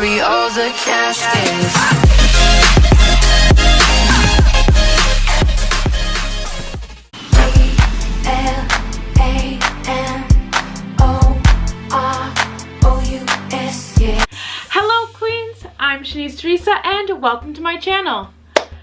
bury all the caskets. Hello Queens, I'm Shanice Teresa and welcome to my channel.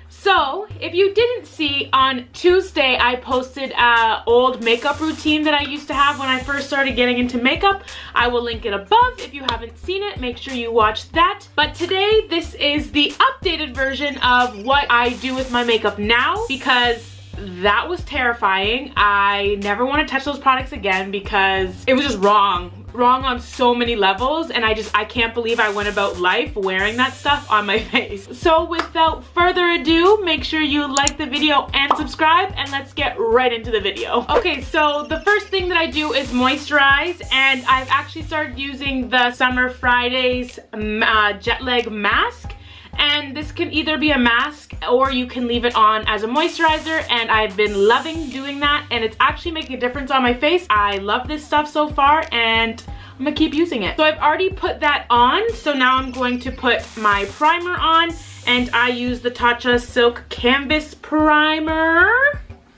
So, if you didn't see, on Tuesday I posted an old makeup routine that I used to have when I first started getting into makeup. I will link it above. If you haven't seen it, make sure you watch that. But today, this is the updated version of what I do with my makeup now, because that was terrifying. I never want to touch those products again because it was just wrong on so many levels, and I can't believe I went about life wearing that stuff on my face. So without further ado, make sure you like the video and subscribe, and let's get right into the video. Okay, so the first thing that I do is moisturize, and I've actually started using the Summer Fridays Jet Lag Mask. And this can either be a mask or you can leave it on as a moisturizer, and I've been loving doing that, and it's actually making a difference on my face. I love this stuff so far and I'm gonna keep using it. So I've already put that on, so now I'm going to put my primer on, and I use the Tatcha Silk Canvas Primer.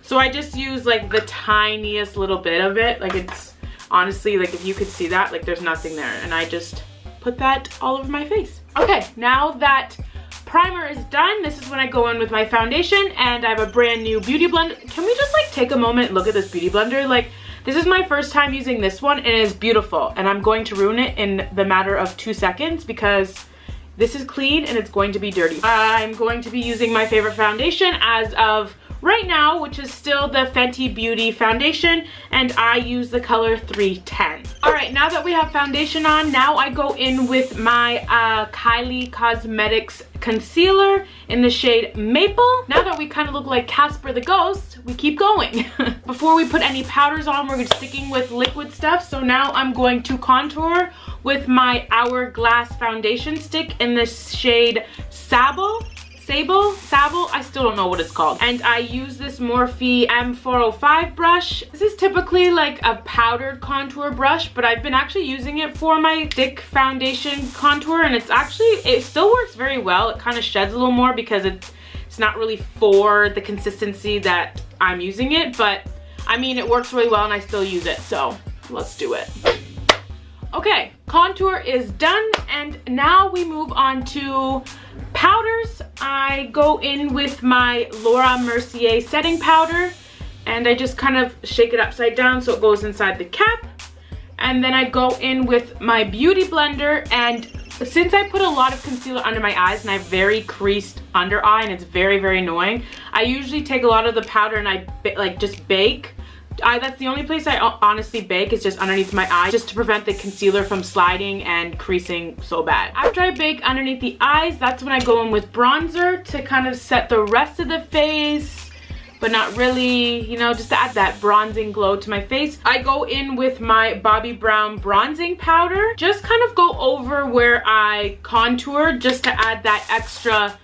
So I just use like the tiniest little bit of it. Like, it's honestly, like, if you could see that, like, there's nothing there, and I just put that all over my face. Okay, now that primer is done, this is when I go in with my foundation, and I have a brand new beauty blender. Can we just like take a moment and look at this beauty blender? Like, this is my first time using this one, and it is beautiful, and I'm going to ruin it in the matter of 2 seconds because this is clean and it's going to be dirty. I'm going to be using my favorite foundation as of right now, which is still the Fenty Beauty foundation, and I use the color 310. All right, now that we have foundation on, now I go in with my Kylie Cosmetics concealer in the shade Maple. Now that we kind of look like Casper the Ghost, we keep going. Before we put any powders on, we're sticking with liquid stuff. So now I'm going to contour with my Hourglass foundation stick in this shade Sable, I still don't know what it's called. And I use this Morphe M405 brush. This is typically like a powdered contour brush, but I've been actually using it for my thick foundation contour, and it still works very well. It kind of sheds a little more because it's not really for the consistency that I'm using it, but I mean, it works really well and I still use it, so let's do it. Okay, contour is done, and now we move on to powders. I go in with my Laura Mercier setting powder, and I just kind of shake it upside down so it goes inside the cap. And then I go in with my beauty blender, and since I put a lot of concealer under my eyes and I have very creased under eye and it's very, very annoying, I usually take a lot of the powder and I just bake. That's the only place I honestly bake, is just underneath my eye, just to prevent the concealer from sliding and creasing so bad. After I bake underneath the eyes, that's when I go in with bronzer to kind of set the rest of the face, but not really, you know, just to add that bronzing glow to my face. I go in with my Bobbi Brown bronzing powder, just kind of go over where I contour, just to add that extra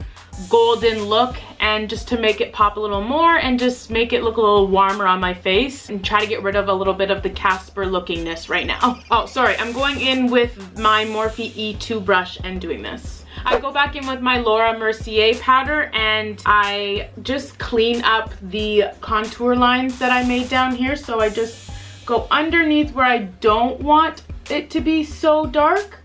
golden look and just to make it pop a little more and just make it look a little warmer on my face, and try to get rid of a little bit of the Casper lookingness right now. Oh, sorry, I'm going in with my Morphe E2 brush and doing this. I go back in with my Laura Mercier powder, and I just clean up the contour lines that I made down here. So I just go underneath where I don't want it to be so dark,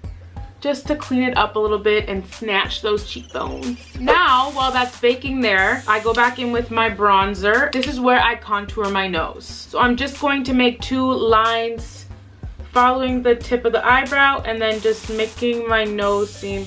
just to clean it up a little bit and snatch those cheekbones. Now, while that's baking there, I go back in with my bronzer. This is where I contour my nose. So I'm just going to make 2 lines following the tip of the eyebrow, and then just making my nose seem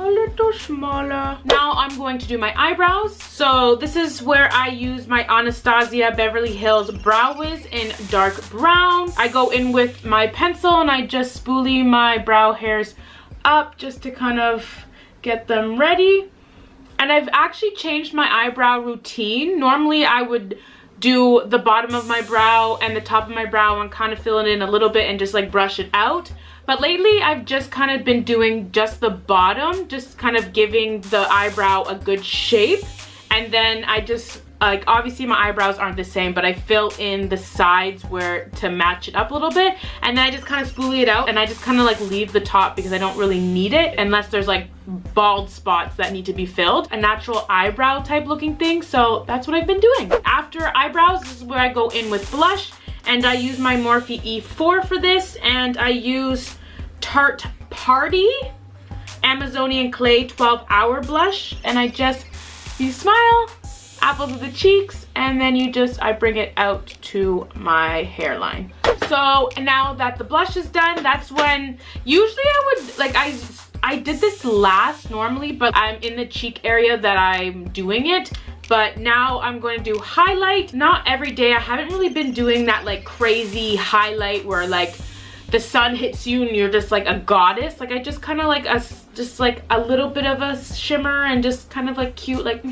a little smaller. Now I'm going to do my eyebrows. So this is where I use my Anastasia Beverly Hills Brow Wiz in dark brown. I go in with my pencil and I just spoolie my brow hairs up just to kind of get them ready. And I've actually changed my eyebrow routine. Normally I would do the bottom of my brow and the top of my brow and kind of fill it in a little bit and just like brush it out. But lately I've just kind of been doing just the bottom, just kind of giving the eyebrow a good shape. And then I just like obviously my eyebrows aren't the same, but I fill in the sides where to match it up a little bit, and then I just kind of spoolie it out, and I just kind of like leave the top because I don't really need it unless there's like bald spots that need to be filled, a natural eyebrow type looking thing. So that's what I've been doing. After eyebrows, this is where I go in with blush, and I use my Morphe E4 for this, and I use Tarte Party Amazonian Clay 12-hour blush, and you smile, apples of the cheeks, and then I bring it out to my hairline. So now that the blush is done, that's when usually I would like I did this last normally, but I'm in the cheek area that I'm doing it. But now I'm going to do highlight. Not every day. I haven't really been doing that like crazy highlight where like the sun hits you and you're just like a goddess. Like I just kind of like just like a little bit of a shimmer and just kind of like cute, like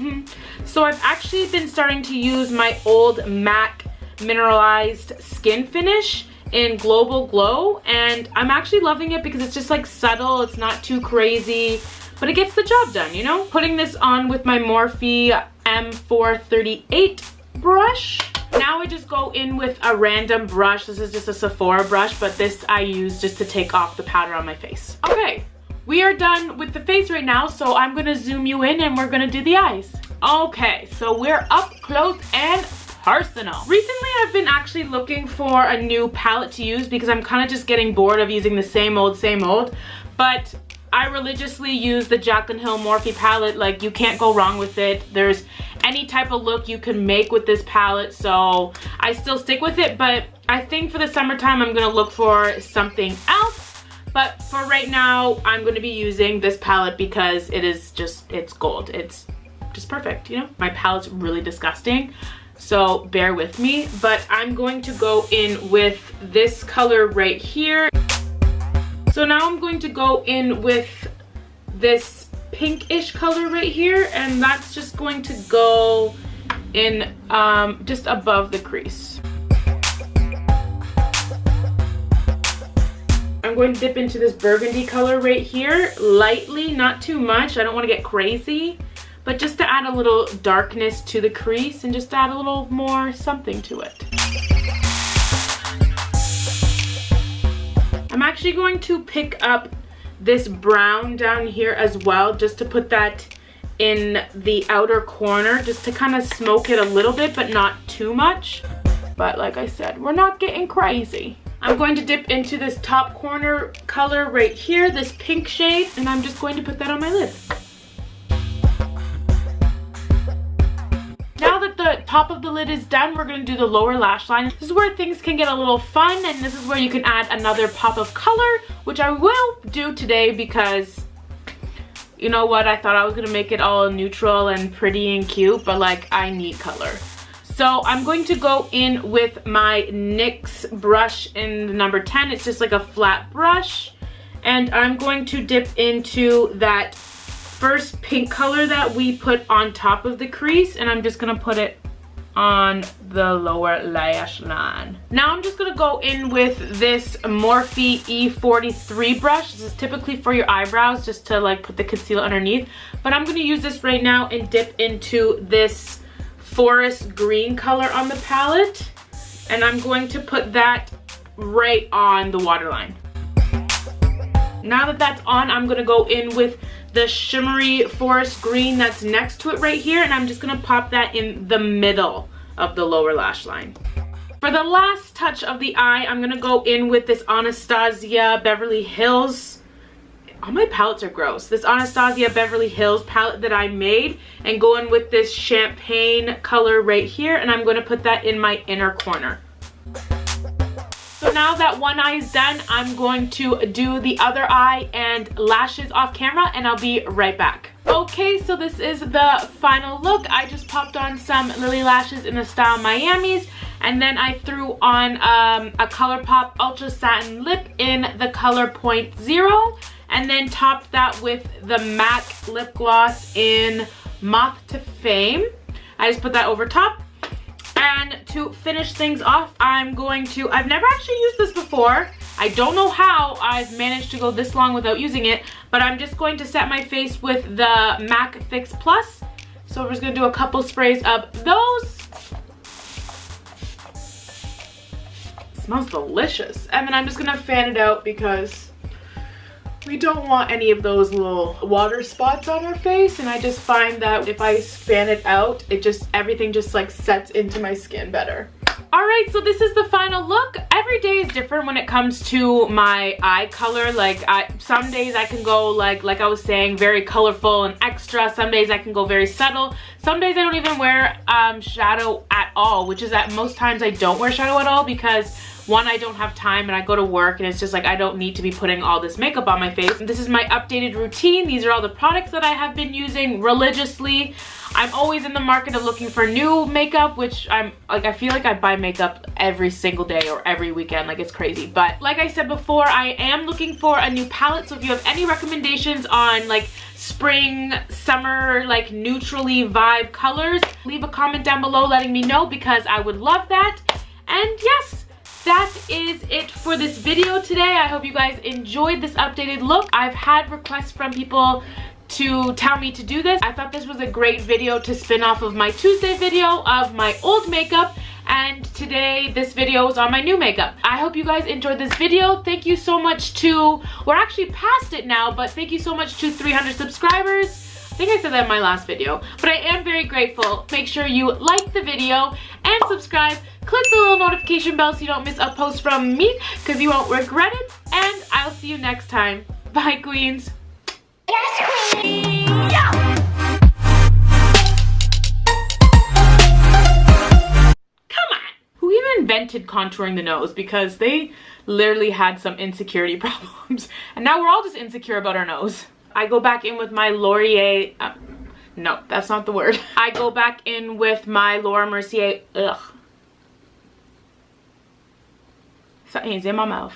So I've actually been starting to use my old MAC mineralized skin finish in Global Glow, and I'm actually loving it because it's just like subtle, it's not too crazy, but it gets the job done, you know? Putting this on with my Morphe M438 brush. Now I just go in with a random brush. This is just a Sephora brush, but this I use just to take off the powder on my face. Okay, we are done with the face right now, so I'm gonna zoom you in and we're gonna do the eyes. Okay, so we're up close and personal. Recently, I've been actually looking for a new palette to use because I'm kind of just getting bored of using the same old, but I religiously use the Jaclyn Hill Morphe palette. Like, you can't go wrong with it. There's any type of look you can make with this palette, so I still stick with it, but I think for the summertime, I'm gonna look for something else. But for right now, I'm gonna be using this palette because it's gold. It's just perfect, you know? My palette's really disgusting, so bear with me. But I'm going to go in with this color right here. So now I'm going to go in with this pinkish color right here, and that's just going to go in just above the crease. I'm going to dip into this burgundy color right here, lightly, not too much. I don't want to get crazy, but just to add a little darkness to the crease and just add a little more something to it. I'm actually going to pick up this brown down here as well, just to put that in the outer corner, just to kind of smoke it a little bit, but not too much. But like I said, we're not getting crazy. I'm going to dip into this top corner color right here, this pink shade, and I'm just going to put that on my lid. Now that the top of the lid is done, we're going to do the lower lash line. This is where things can get a little fun, and this is where you can add another pop of color, which I will do today because, you know what, I thought I was going to make it all neutral and pretty and cute, but like I need color. So I'm going to go in with my NYX brush in the number 10. It's just like a flat brush, and I'm going to dip into that first pink color that we put on top of the crease, and I'm just gonna put it on the lower lash line. Now I'm just gonna go in with this Morphe E43 brush. This is typically for your eyebrows, just to like put the concealer underneath, but I'm gonna use this right now and dip into this forest green color on the palette, and I'm going to put that right on the waterline. Now that that's on, I'm gonna go in with the shimmery forest green that's next to it right here, and I'm just gonna pop that in the middle of the lower lash line. For the last touch of the eye, I'm gonna go in with this Anastasia Beverly Hills. All my palettes are gross. This Anastasia Beverly Hills palette that I made, and go in with this champagne color right here, and I'm gonna put that in my inner corner. So now that one eye is done, I'm going to do the other eye and lashes off camera, and I'll be right back. Okay, so this is the final look. I just popped on some Lily lashes in the style Miami's, and then I threw on a ColourPop Ultra Satin Lip in the color 0.0, and then topped that with the MAC lip gloss in Moth to Fame. I just put that over top. And to finish things off, I've never actually used this before. I don't know how I've managed to go this long without using it, but I'm just going to set my face with the MAC Fix Plus So we're just gonna do a couple sprays of those. It smells delicious. And then I'm just gonna fan it out because we don't want any of those little water spots on our face. And I just find that if I fan it out, everything just like sets into my skin better. Alright, so this is the final look. Every day is different when it comes to my eye color. Like some days I can go like I was saying, very colorful and extra. Some days I can go very subtle. Some days I don't even wear shadow at all, which is that most times I don't wear shadow at all because one, I don't have time and I go to work and it's just like I don't need to be putting all this makeup on my face. And this is my updated routine. These are all the products that I have been using religiously. I'm always in the market of looking for new makeup, which I feel like I buy makeup every single day or every weekend, like it's crazy. But like I said before, I am looking for a new palette. So if you have any recommendations on like spring, summer, like neutrally vibe colors, leave a comment down below letting me know because I would love that. And yes, that is it for this video today. I hope you guys enjoyed this updated look. I've had requests from people to tell me to do this. I thought this was a great video to spin off of my Tuesday video of my old makeup, and today this video is on my new makeup. I hope you guys enjoyed this video. Thank you so much to, we're actually past it now, but thank you so much to 300 subscribers. I think I said that in my last video, but I am very grateful. Make sure you like the video and subscribe. Click the little notification bell so you don't miss a post from me because you won't regret it. And I'll see you next time. Bye, queens. Yes, queen! Yeah! Come on! Who even invented contouring the nose? Because they literally had some insecurity problems. And now we're all just insecure about our nose. I go back in with my Laurier... no, that's not the word. I go back in with my Laura Mercier... Ugh. Something's in my mouth.